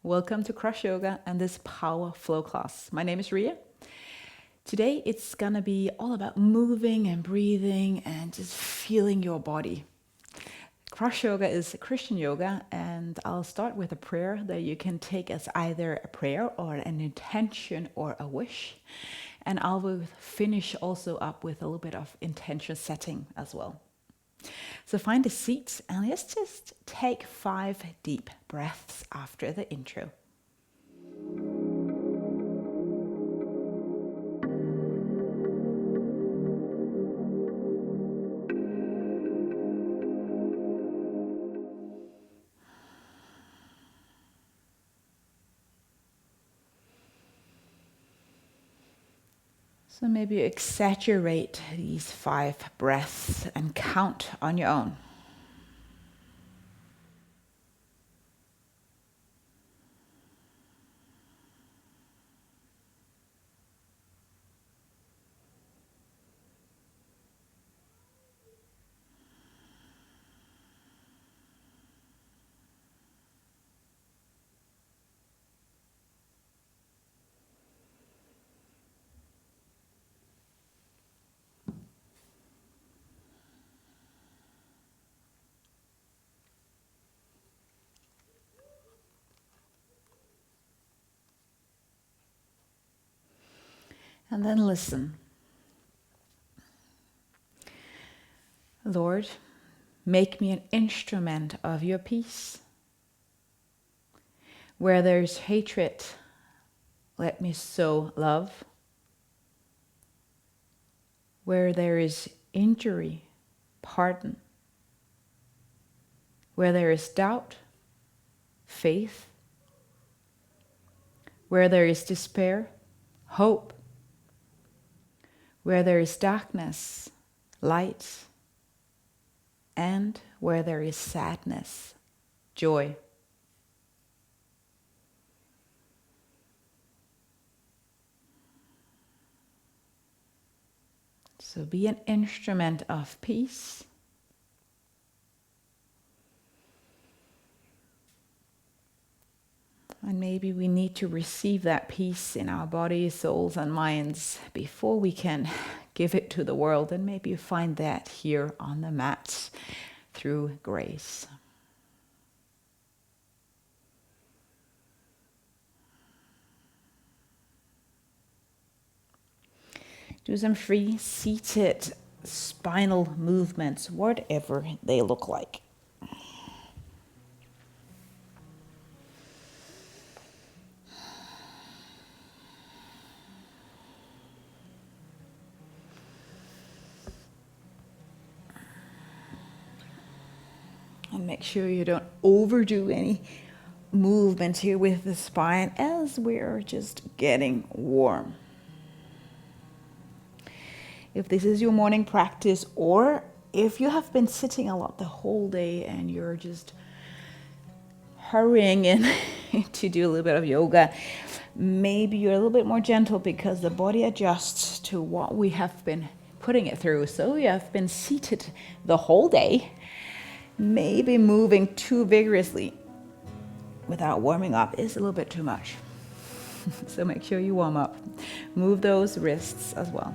Welcome to Cross Yoga and this Power Flow class. My name is Ria. Today it's gonna be all about moving and breathing and just feeling your body. Cross Yoga is Christian yoga, and I'll start with a prayer that you can take as either a prayer or an intention or a wish. And I will finish also up with a little bit of intention setting as well. So find a seat and let's just take 5 deep breaths after the intro. So maybe you exaggerate these 5 breaths and count on your own. And then listen. Lord, make me an instrument of your peace. Where there is hatred, let me sow love. Where there is injury, pardon. Where there is doubt, faith. Where there is despair, hope. Where there is darkness, light. And where there is sadness, joy. So be an instrument of peace. And maybe we need to receive that peace in our bodies, souls, and minds before we can give it to the world. And maybe you find that here on the mat through grace. Do some free seated spinal movements, whatever they look like. And make sure you don't overdo any movement here with the spine as we're just getting warm. If this is your morning practice, or if you have been sitting a lot the whole day and you're just hurrying in to do a little bit of yoga, maybe you're a little bit more gentle because the body adjusts to what we have been putting it through. So you have been seated the whole day, maybe moving too vigorously without warming up is a little bit too much. So make sure you warm up. Move those wrists as well.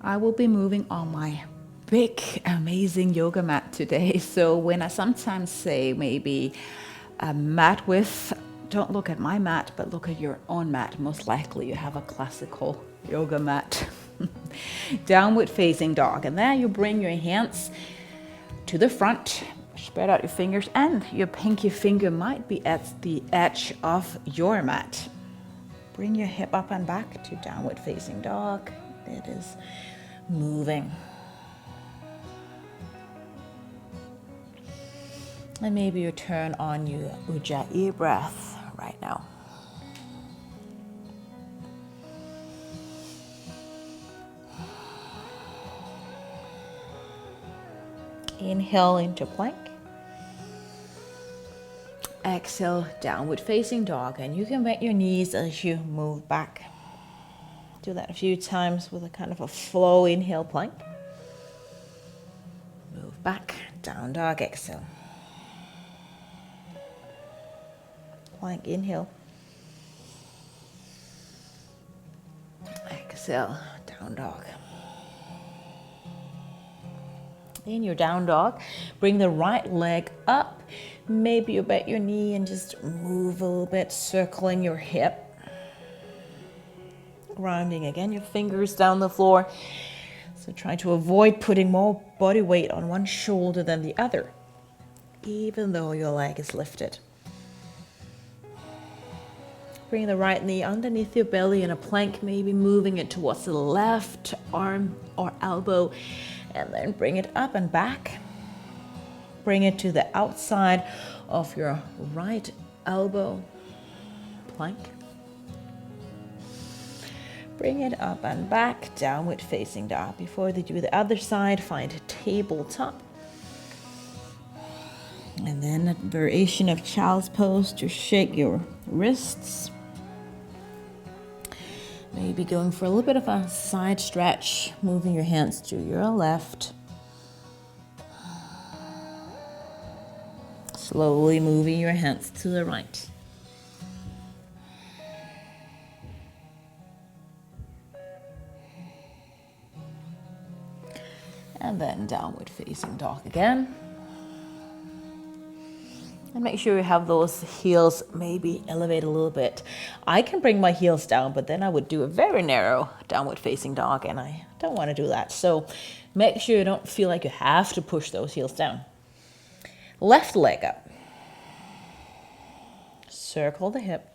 I will be moving on my big, amazing yoga mat today. So when I sometimes say maybe a mat width, don't look at my mat, but look at your own mat. Most likely you have a classical yoga mat. Downward facing dog. And there you bring your hands to the front, spread out your fingers, and your pinky finger might be at the edge of your mat. Bring your hip up and back to downward facing dog. It is moving. And maybe you turn on your Ujjayi breath right now. Inhale into plank. Exhale, downward facing dog. And you can bend your knees as you move back. Do that a few times with a kind of a flow. Inhale, plank. Move back, down dog, exhale. Plank, inhale. Exhale, down dog. In your down dog, bring the right leg up. Maybe you bend your knee and just move a little bit, circling your hip. Grounding again, your fingers down the floor. So try to avoid putting more body weight on one shoulder than the other, even though your leg is lifted. Bring the right knee underneath your belly in a plank, maybe moving it towards the left arm or elbow, and then bring it up and back. Bring it to the outside of your right elbow, plank. Bring it up and back, downward facing dog. Before they do the other side, find a tabletop. And then a variation of child's pose to shake your wrists. Maybe going for a little bit of a side stretch, moving your hands to your left. Slowly moving your hands to the right. And then downward facing dog again. And make sure you have those heels maybe elevate a little bit. I can bring my heels down, but then I would do a very narrow downward facing dog, and I don't want to do that. So make sure you don't feel like you have to push those heels down. Left leg up. Circle the hip.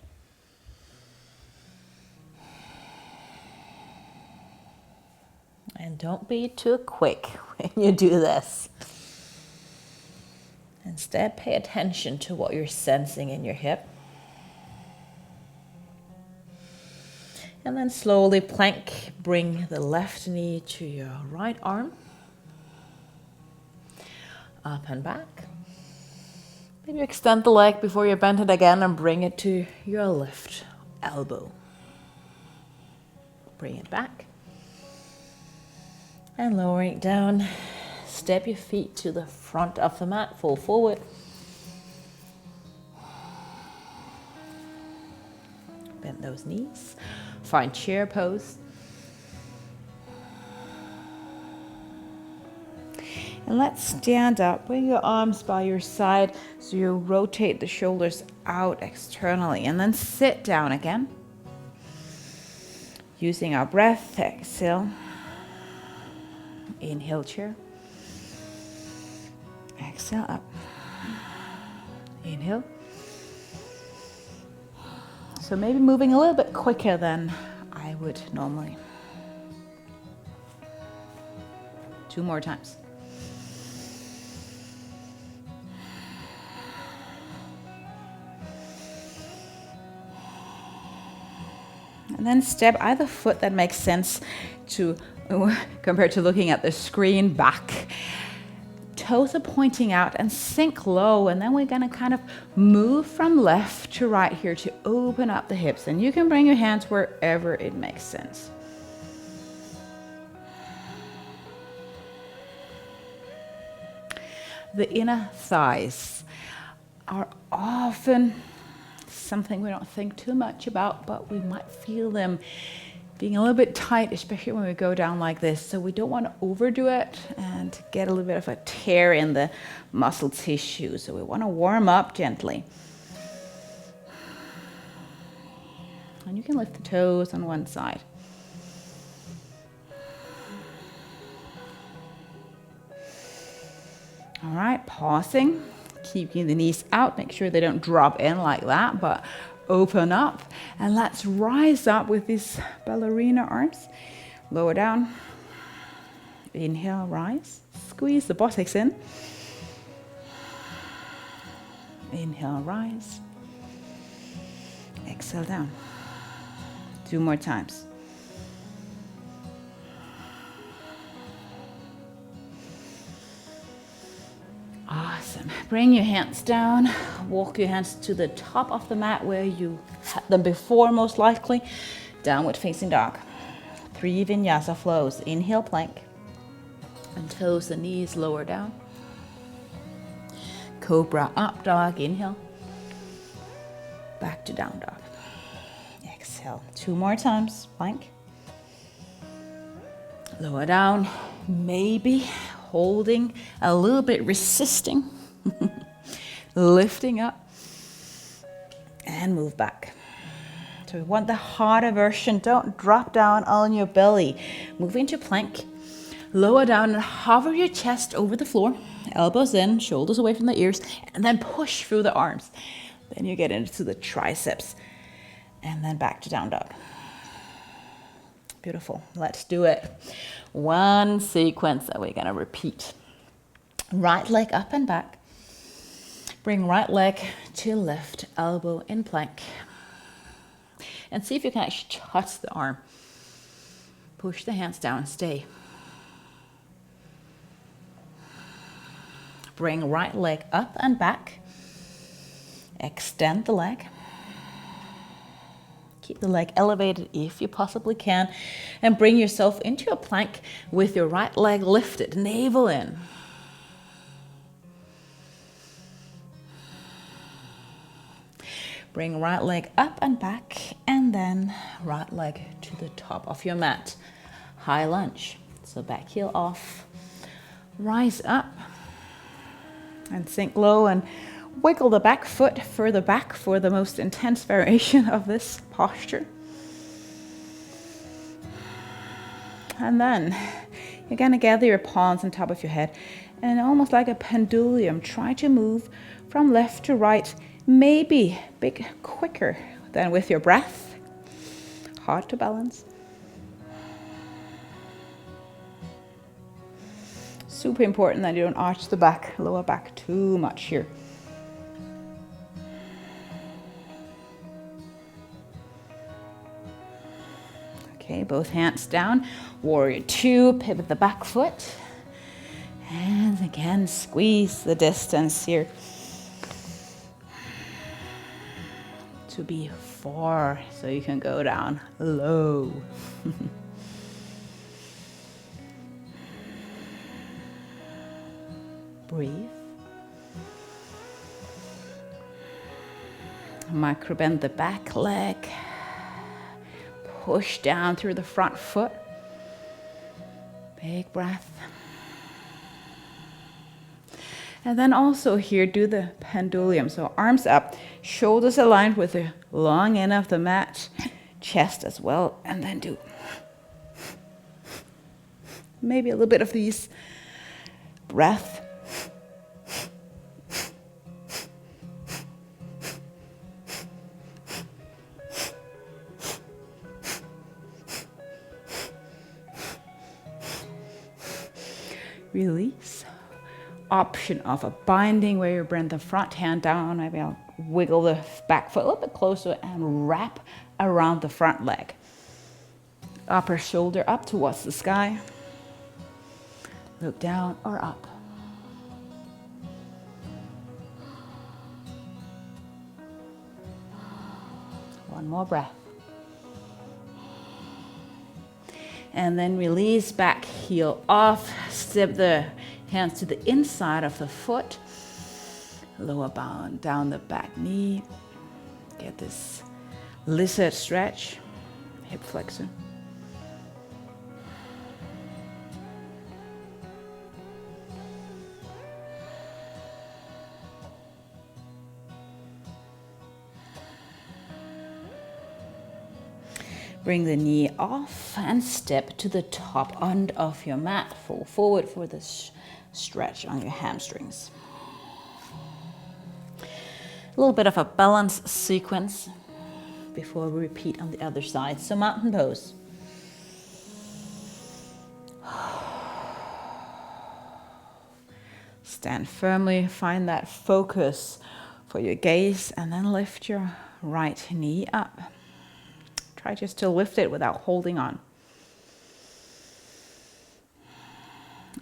And don't be too quick when you do this. Instead, pay attention to what you're sensing in your hip. And then slowly plank, bring the left knee to your right arm. Up and back. Maybe extend the leg before you bend it again and bring it to your left elbow. Bring it back. And lowering it down. Step your feet to the front of the mat, fall forward. Bend those knees. Find chair pose. And let's stand up. Bring your arms by your side so you rotate the shoulders out externally. And then sit down again. Using our breath, exhale. Inhale, chair. Exhale, up. Inhale. So maybe moving a little bit quicker than I would normally. 2 more times. And then step either foot that makes sense to compared to looking at the screen back. Toes are pointing out and sink low, and then we're going to kind of move from left to right here to open up the hips, and you can bring your hands wherever it makes sense. The inner thighs are often something we don't think too much about, but we might feel them being a little bit tight, especially when we go down like this. So we don't want to overdo it and get a little bit of a tear in the muscle tissue. So we want to warm up gently. And you can lift the toes on one side. All right, pausing, keeping the knees out. Make sure they don't drop in like that, but open up. And let's rise up with these ballerina arms. Lower down. Inhale, rise. Squeeze the buttocks in. Inhale, rise. Exhale, down. 2 more times. Awesome. Bring your hands down. Walk your hands to the top of the mat where you had them before, most likely. Downward facing dog. 3 vinyasa flows. Inhale, plank. And toes and knees lower down. Cobra, up dog, inhale. Back to down dog. Exhale, 2 more times, plank. Lower down, maybe holding, a little bit resisting. Lifting up and move back. So we want the harder version. Don't drop down on your belly. Move into plank. Lower down and hover your chest over the floor. Elbows in, shoulders away from the ears, and then push through the arms. Then you get into the triceps. And then back to down dog. Beautiful. Let's do it. One sequence that we're going to repeat. Right leg up and back. Bring right leg to left, elbow in plank. And see if you can actually touch the arm. Push the hands down, stay. Bring right leg up and back. Extend the leg. Keep the leg elevated if you possibly can. And bring yourself into a plank with your right leg lifted, navel in. Bring right leg up and back, and then right leg to the top of your mat. High lunge. So back heel off. Rise up and sink low and wiggle the back foot further back for the most intense variation of this posture. And then you're going to gather your palms on top of your head and almost like a pendulum, try to move from left to right, maybe a bit quicker than with your breath. Hard to balance. Super important that you don't arch the back, lower back too much here. Okay, both hands down. Warrior 2, pivot the back foot. And again, squeeze the distance here. To be 4, so you can go down low. Breathe. Micro bend the back leg. Push down through the front foot. Big breath. And then also here, do the pendulum. So arms up, shoulders aligned with the long end of the mat, chest as well. And then do maybe a little bit of these breath. Release. Option of a binding where you bring the front hand down. Maybe I'll wiggle the back foot a little bit closer and wrap around the front leg. Upper shoulder up towards the sky. Look down or up. One more breath. And then release back, heel off, step the hands to the inside of the foot, lower bound down the back knee. Get this lizard stretch, hip flexor. Bring the knee off and step to the top end of your mat. Fall forward for this stretch on your hamstrings. A little bit of a balance sequence before we repeat on the other side. So mountain pose. Stand firmly, find that focus for your gaze, and then lift your right knee up. Try just to lift it without holding on.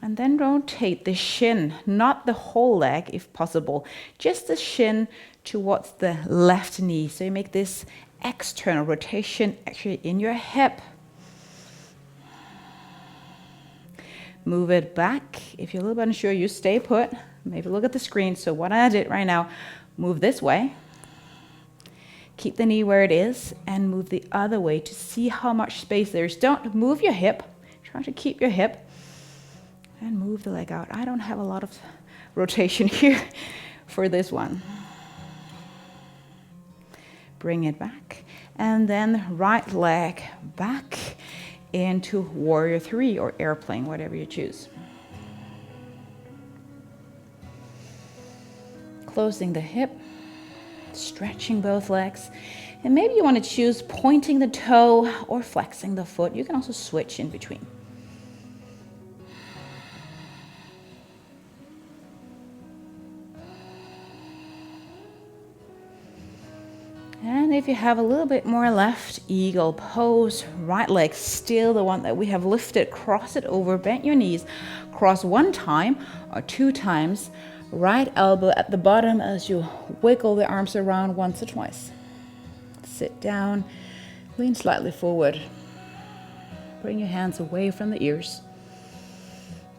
And then rotate the shin, not the whole leg if possible, just the shin towards the left knee. So you make this external rotation actually in your hip. Move it back. If you're a little bit unsure, you stay put. Maybe look at the screen. So what I did right now, move this way. Keep the knee where it is and move the other way to see how much space there is. Don't move your hip. Try to keep your hip and move the leg out. I don't have a lot of rotation here for this one. Bring it back. And then right leg back into warrior 3 or airplane, whatever you choose. Closing the hip, stretching both legs. And maybe you want to choose pointing the toe or flexing the foot. You can also switch in between. And if you have a little bit more left, eagle pose, right leg still the one that we have lifted, cross it over, bend your knees, cross 1 time or 2 times, right elbow at the bottom as you wiggle the arms around once or twice. Sit down, lean slightly forward, bring your hands away from the ears,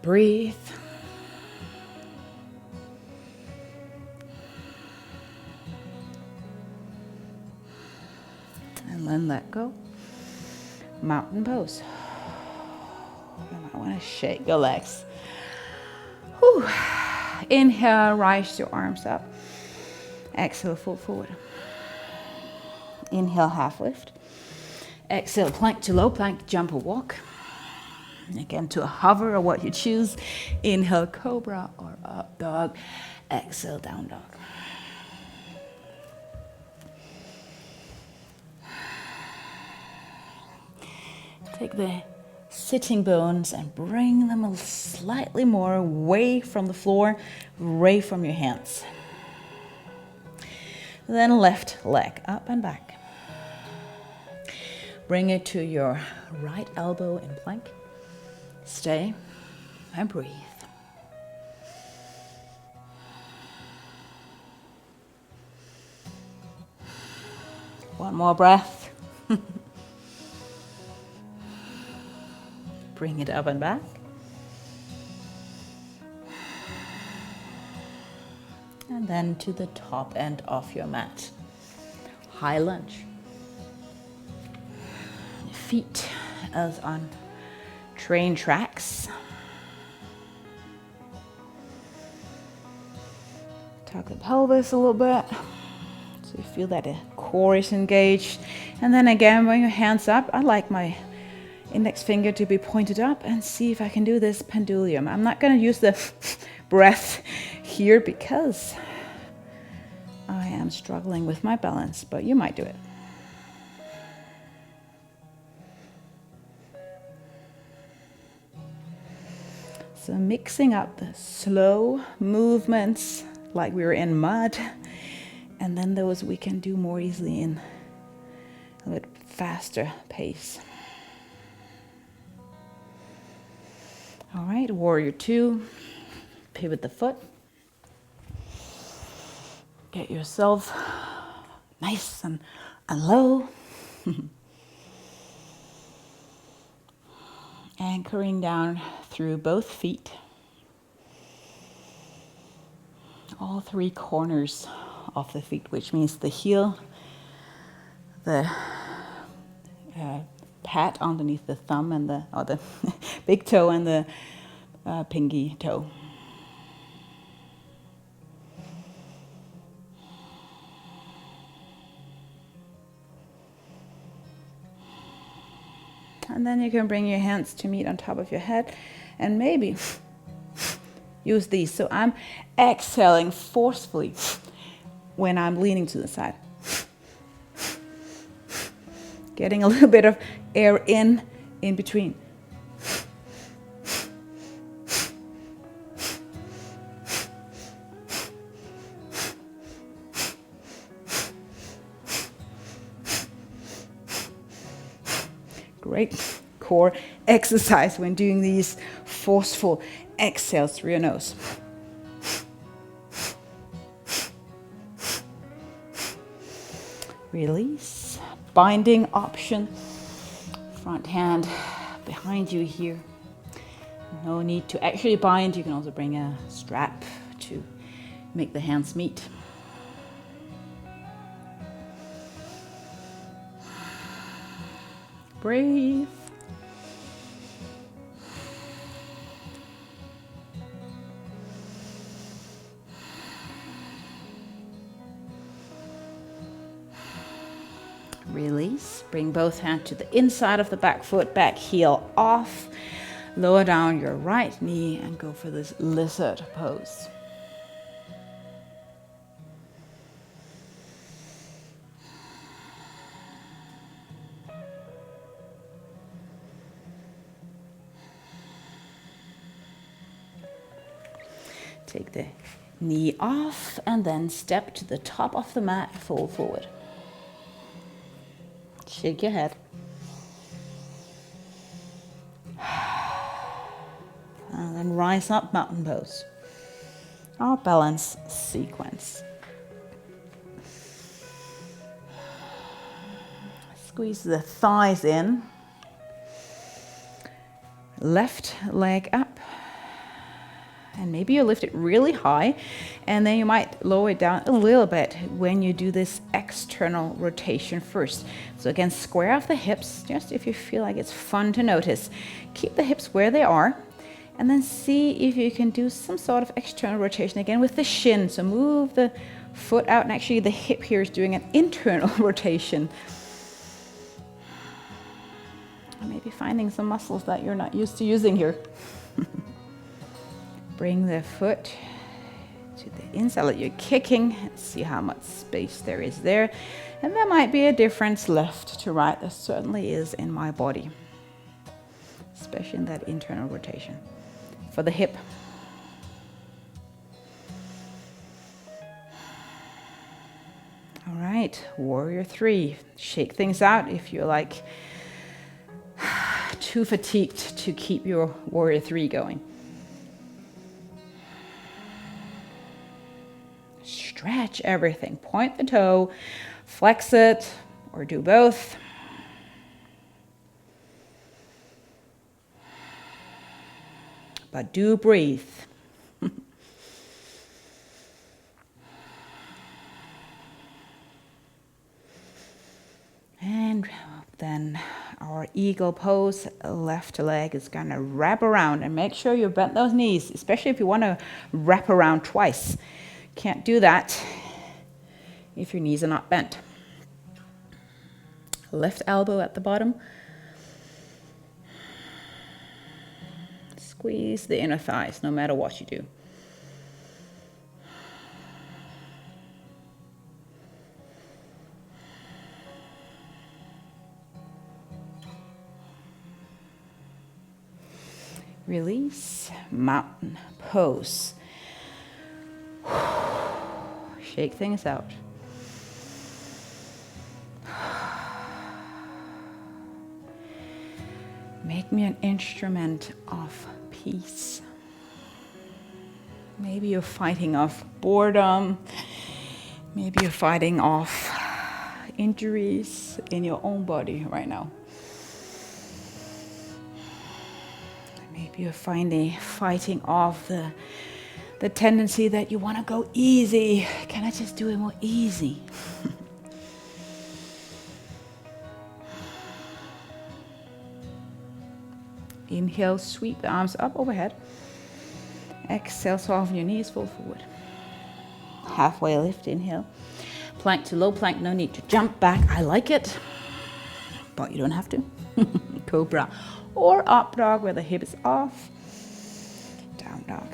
breathe. And then let go. Mountain pose. You might want to shake your legs. Whew. Inhale, rise your arms up. Exhale, fold forward. Inhale, half lift. Exhale, plank to low plank, jump or walk. Again, to a hover or what you choose. Inhale, cobra or up dog. Exhale, down dog. Take the sitting bones and bring them slightly more away from the floor, away from your hands. Then left leg up and back. Bring it to your right elbow in plank. Stay and breathe. One more breath. Bring it up and back. And then to the top end of your mat. High lunge. Feet as on train tracks. Tuck the pelvis a little bit. So you feel that the core is engaged. And then again, bring your hands up. I like my index finger to be pointed up and see if I can do this pendulum. I'm not going to use the breath here because I am struggling with my balance, but you might do it. So mixing up the slow movements like we were in mud, and then those we can do more easily in a bit faster pace. All right, warrior 2, pivot the foot. Get yourself nice and low. Anchoring down through both feet. All 3 corners of the feet, which means the heel, the pat underneath the thumb and the big toe and the pinky toe. And then you can bring your hands to meet on top of your head and maybe use these. So I'm exhaling forcefully when I'm leaning to the side. Getting a little bit of air in between. Great core exercise when doing these forceful exhales through your nose. Release. Binding option. Front hand behind you here. No need to actually bind. You can also bring a strap to make the hands meet. Breathe. Release. Bring both hands to the inside of the back foot, back heel off. Lower down your right knee and go for this lizard pose. Take the knee off and then step to the top of the mat, fold forward. Shake your head. And then rise up, mountain pose. Our balance sequence. Squeeze the thighs in. Left leg up. And maybe you lift it really high, and then you might lower it down a little bit when you do this external rotation first. So again, square off the hips, just if you feel like it's fun to notice. Keep the hips where they are, and then see if you can do some sort of external rotation again with the shin. So move the foot out, and actually the hip here is doing an internal rotation. Maybe finding some muscles that you're not used to using here. Bring the foot to the inside that you're kicking and see how much space there is there. And there might be a difference left to right. There certainly is in my body, especially in that internal rotation. For the hip. All right, warrior 3. Shake things out if you're like too fatigued to keep your warrior 3 going. Stretch everything. Point the toe, flex it, or do both. But do breathe. And then our eagle pose, left leg is going to wrap around, and make sure you bend those knees, especially if you want to wrap around twice. Can't do that if your knees are not bent. Left elbow at the bottom. Squeeze the inner thighs no matter what you do. Release, mountain pose. Shake things out. Make me an instrument of peace. Maybe you're fighting off boredom. Maybe you're fighting off injuries in your own body right now. Maybe you're fighting off the tendency that you want to go easy. Can I just do it more easy? Inhale, sweep the arms up overhead. Exhale, soften your knees, fold forward. Halfway lift, inhale. Plank to low plank, no need to jump back. I like it, but you don't have to. Cobra or up dog where the hip is off. Down dog.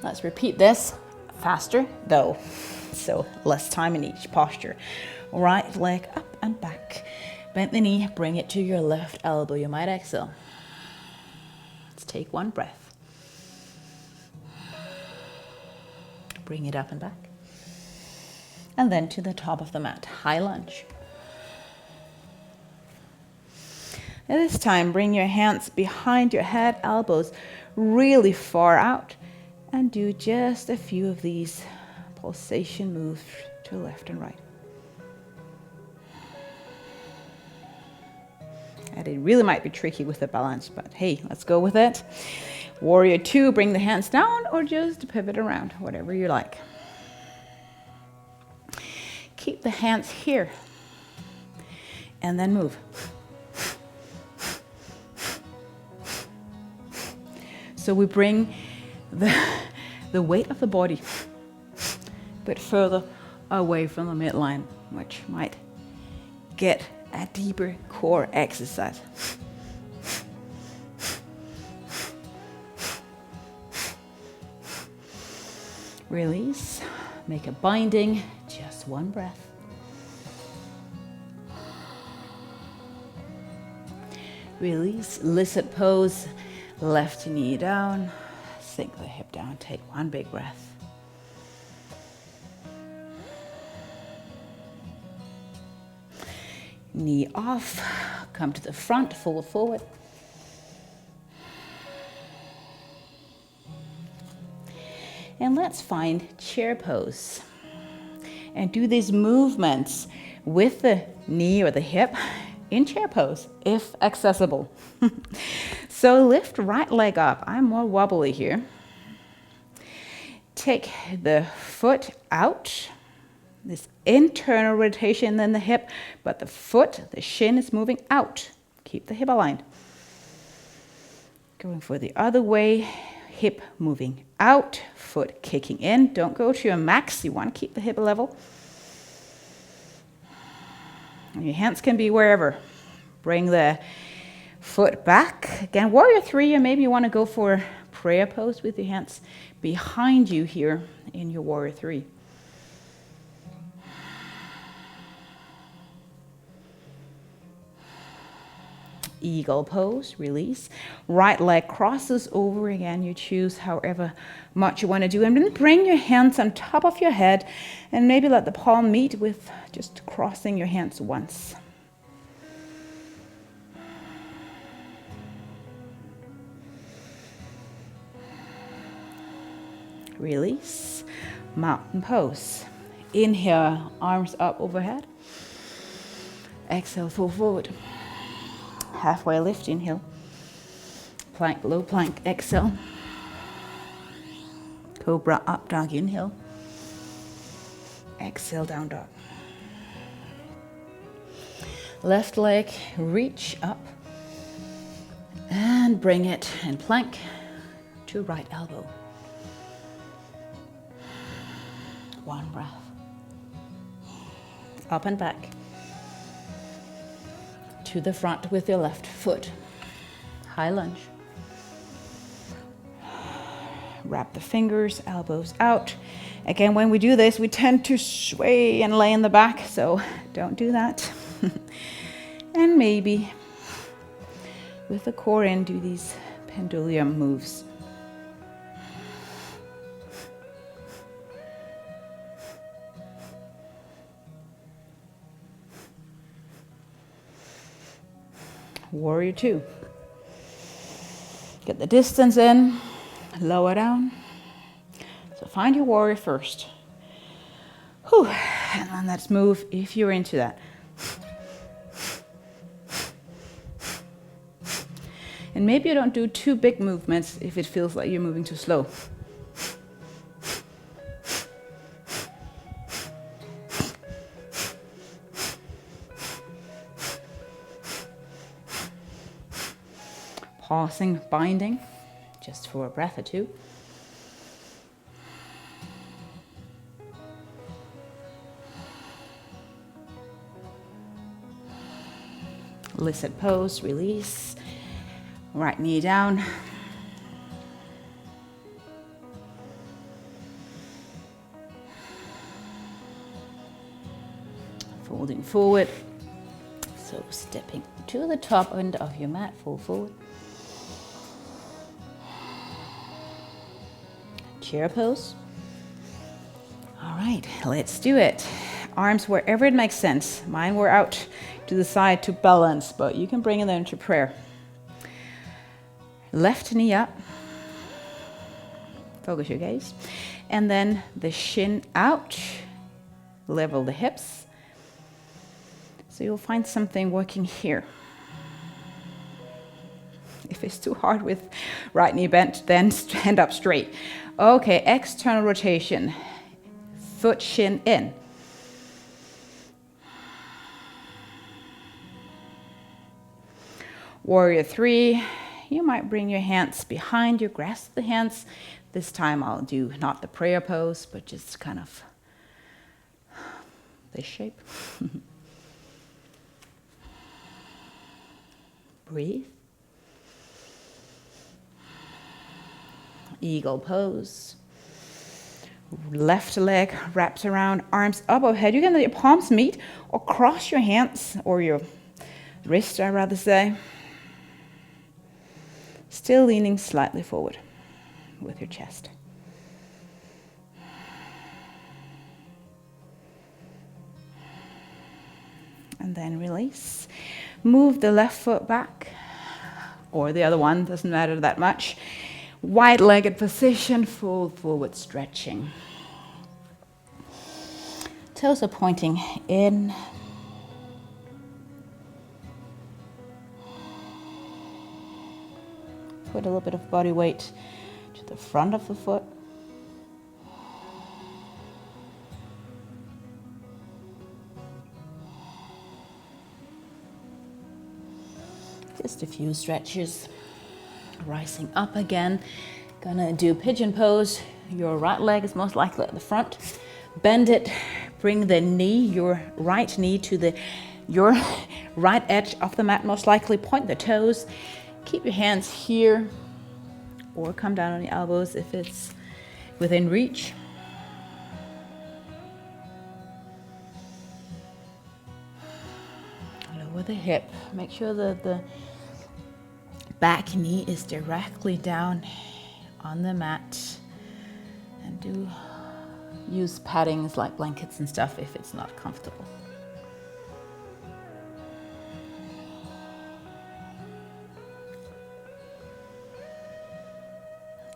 Let's repeat this faster though, so less time in each posture. Right leg up and back. Bend the knee, bring it to your left elbow. You might exhale. Let's take one breath. Bring it up and back. And then to the top of the mat, high lunge. At this time, bring your hands behind your head, elbows really far out, and do just a few of these pulsation moves to left and right. And it really might be tricky with the balance, but hey, let's go with it. Warrior 2, bring the hands down or just pivot around, whatever you like. Keep the hands here and then move. So we bring the weight of the body a bit further away from the midline, which might get a deeper core exercise. Release, make a binding, just one breath. Release, lizard pose, left knee down, sink the hip down, take one big breath. Knee off, come to the front, fold forward. And let's find chair pose. And do these movements with the knee or the hip in chair pose, if accessible. So lift right leg up. I'm more wobbly here. Take the foot out. This internal rotation in the hip, but the foot, the shin is moving out. Keep the hip aligned. Going for the other way, hip moving out, foot kicking in. Don't go to your max, you want to keep the hip level. And your hands can be wherever. Bring the foot back. Again, warrior 3, or maybe you want to go for prayer pose with your hands behind you here in your warrior 3. Eagle pose, release. Right leg crosses over again. You choose however much you want to do. And then bring your hands on top of your head and maybe let the palm meet with just crossing your hands once. Release. Mountain pose. Inhale, arms up overhead. Exhale, fall forward. Halfway lift, inhale. Plank, low plank, exhale. Cobra, up dog, inhale. Exhale, down dog. Left leg, reach up. And bring it in plank to right elbow. One breath. Up and back. To the front with your left foot. High lunge. Wrap the fingers, elbows out. Again, when we do this, we tend to sway and lay in the back, so don't do that. And maybe with the core in, do these pendulum moves. Warrior 2. Get the distance in, lower down. So find your warrior first. Whew. And then let's move if you're into that. And maybe you don't do too big movements if it feels like you're moving too slow. Pausing, binding, just for a breath or two. Lizard pose, release. Right knee down. Folding forward. So stepping to the top end of your mat, fold forward. Chair pose. All right, let's do it. Arms wherever it makes sense. Mine were out to the side to balance, but you can bring them to prayer. Left knee up. Focus your gaze. And then the shin out. Level the hips. So you'll find something working here. If it's too hard with right knee bent, then stand up straight. Okay, external rotation. Foot shin in. Warrior 3. You might bring your hands behind you, grasp the hands. This time I'll do not the prayer pose, but just kind of this shape. Breathe. Eagle pose. Left leg wraps around, arms up overhead. You can let your palms meet or cross your hands, or your wrist, I'd rather say. Still leaning slightly forward with your chest. And then release. Move the left foot back, or the other one, doesn't matter that much. Wide-legged position, full forward stretching. Toes are pointing in. Put a little bit of body weight to the front of the foot. Just a few stretches. Rising up again. Gonna do pigeon pose. Your right leg is most likely at the front. Bend it. Bring the knee, your right knee, to your right edge of the mat. Most likely point the toes. Keep your hands here, or come down on the elbows if it's within reach. Lower the hip. Make sure that the back knee is directly down on the mat, and do use paddings like blankets and stuff if it's not comfortable.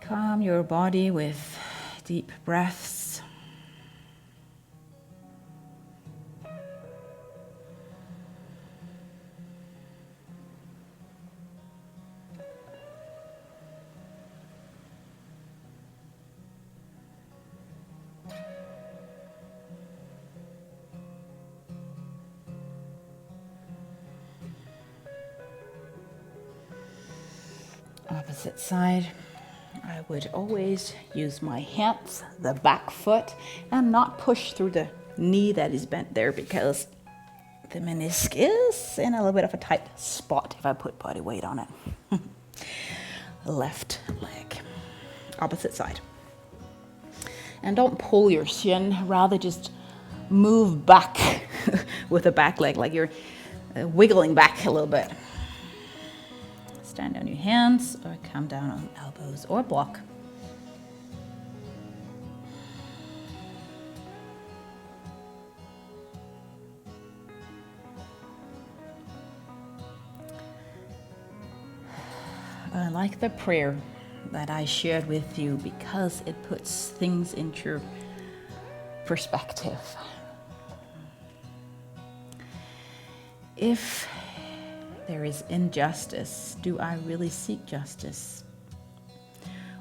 Calm your body with deep breaths. Opposite side. I would always use my hands, the back foot, and not push through the knee that is bent there, because the meniscus is in a little bit of a tight spot if I put body weight on it. Left leg, opposite side. And don't pull your shin, rather just move back with the back leg, like you're wiggling back a little bit. Stand on your hands or come down on elbows or block. I like the prayer that I shared with you because it puts things into perspective. If there is injustice, do I really seek justice?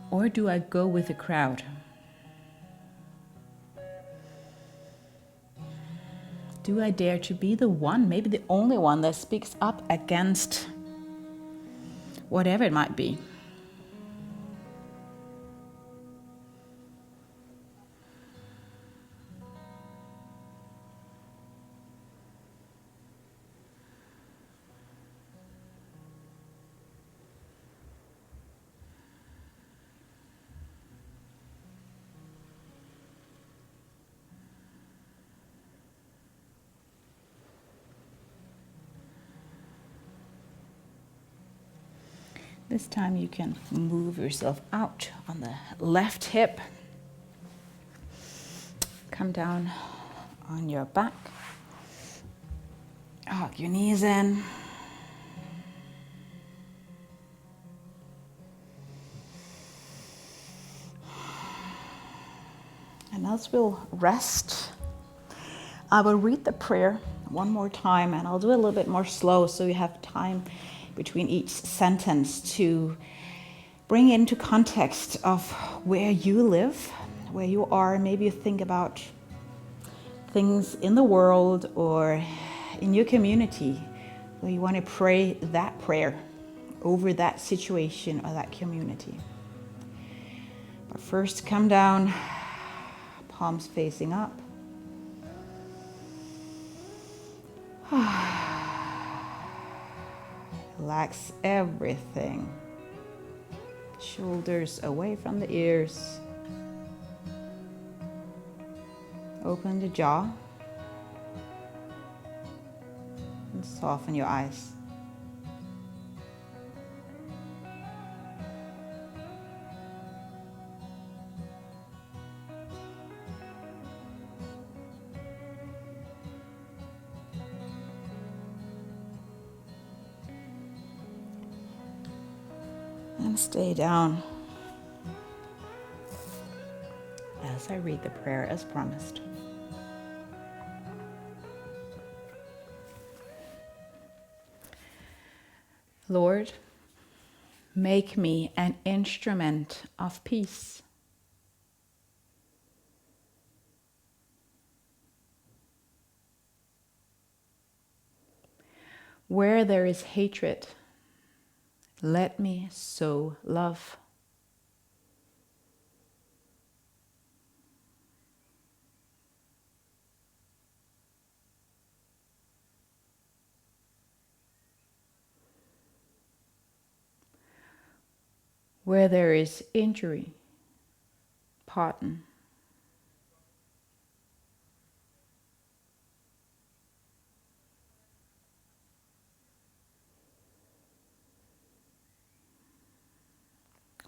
Or do I go with the crowd? Do I dare to be the one, maybe the only one, that speaks up against whatever it might be? This time you can move yourself out on the left hip. Come down on your back. Hug your knees in. And as we'll rest, I will read the prayer one more time, and I'll do it a little bit more slow so you have time between each sentence to bring into context of where you live, where you are. Maybe you think about things in the world or in your community where you want to pray that prayer over that situation or that community. But first, come down, palms facing up. Relax everything. Shoulders away from the ears. Open the jaw. And soften your eyes. And stay down as I read the prayer as promised. Lord, make me an instrument of peace. Where there is hatred, let me sow love. Where there is injury, pardon.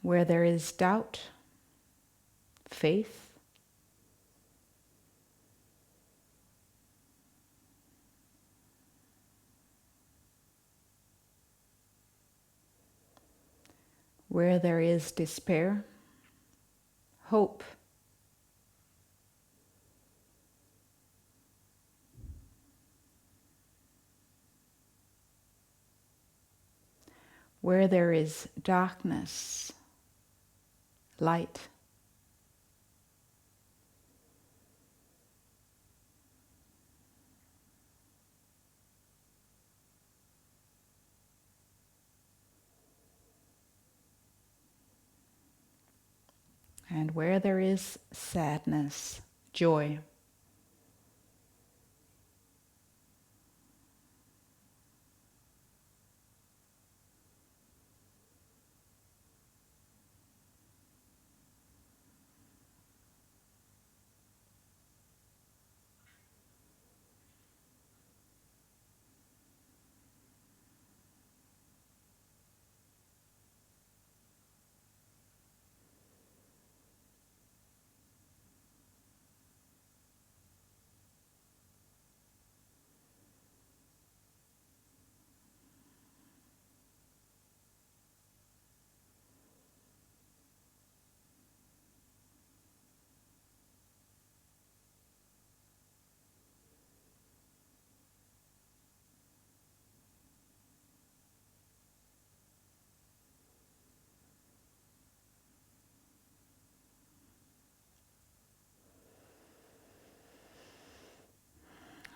Where there is doubt, faith. Where there is despair, hope. Where there is darkness, light. And where there is sadness, joy.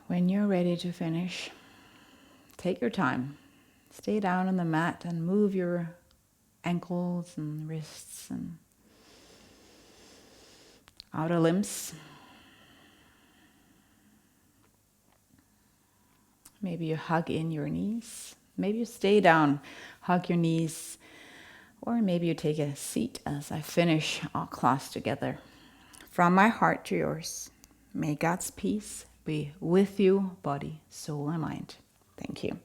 When you're ready to finish, take your time. Stay down on the mat and move your ankles and wrists and outer limbs. Maybe you hug in your knees. Maybe you stay down, hug your knees. Or maybe you take a seat as I finish our class together. From my heart to yours, may God's peace be with you, body, soul, and mind. Thank you.